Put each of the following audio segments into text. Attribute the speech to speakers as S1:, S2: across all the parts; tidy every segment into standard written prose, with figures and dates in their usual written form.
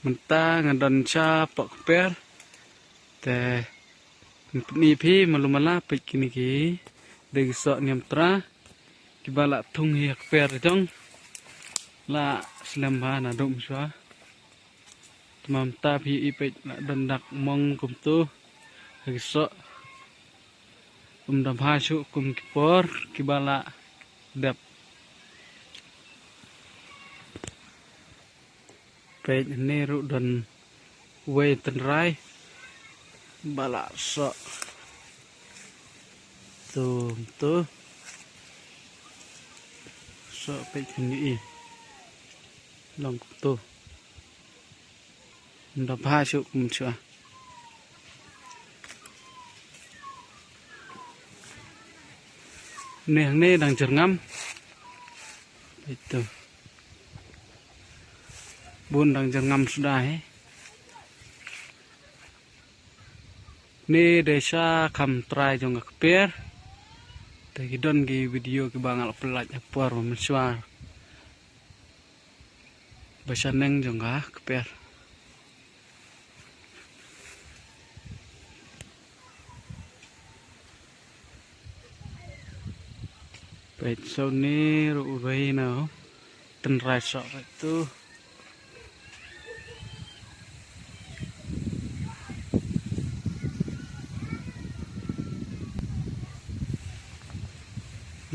S1: mentah ngadon cha pak per te ni phi malumala pik kini ki de so niam tra kibala thung hi per jong la slamba na dum swa tamam ta phi ipik la dandak mong kum tu de so dam ha chu kum kipor kibala dap pej ni ru don we ten rai bala so tu so pej ni long tu dap ha chu kum chua ni đang chở ngắm itu bun đang chở ngắm sudah ni desa kam try jong akper te gidon gi video ki bangal pelat apor meswar basaneng jong akper baik so ni ru bai nào ten rai so itu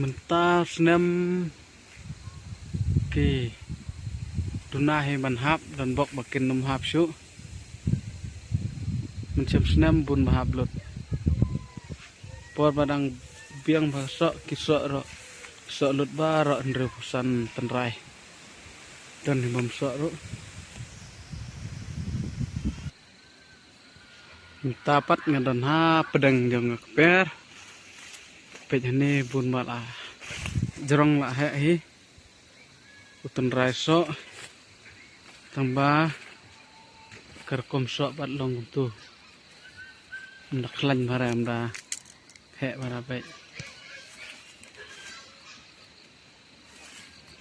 S1: mentah senam ki tunahi manhap dan bok bakin num hap su mencep senam bun mahap lut por badang biang basok kisok ro so lut ba ro ndre pusan tenrai dan himam so ro tapat ngadon ha pedang jong per pej ni bun mala jerong la he hi utan rai so tambah kerkom so bat long tu ndak lan baram da he bara pej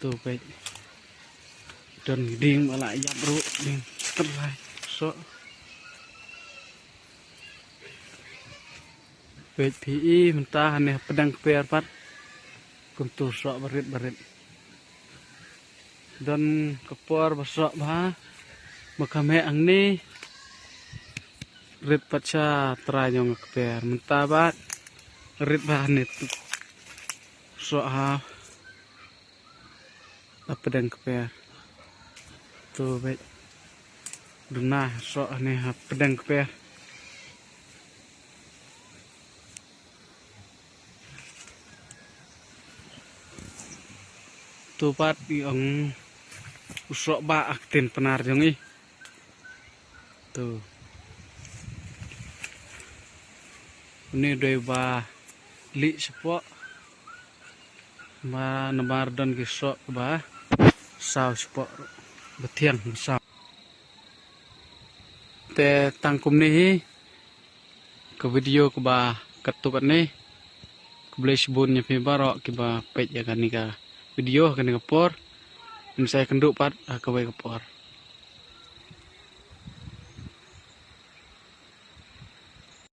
S1: tu pej don ding mala yap ru ding terai so pej pi mentah ne pedang per pat kuntur so barit dan kepor basok ba makame ang ni rit pacha trayong per mentah bat rit ba ne so ha pedang per tu pej dunah so ne pedang per tupat yang usok ba aktin penar jong i tu ini doi ba li sepo ba nabar dan kisok ba saw sepo betiang saw te tangkum ni ke video ke ba ketupat ni ke beli sebunnya pi barok ke ba pej ya kan ni ka video kan ngepor saya kenduk pat ke kepor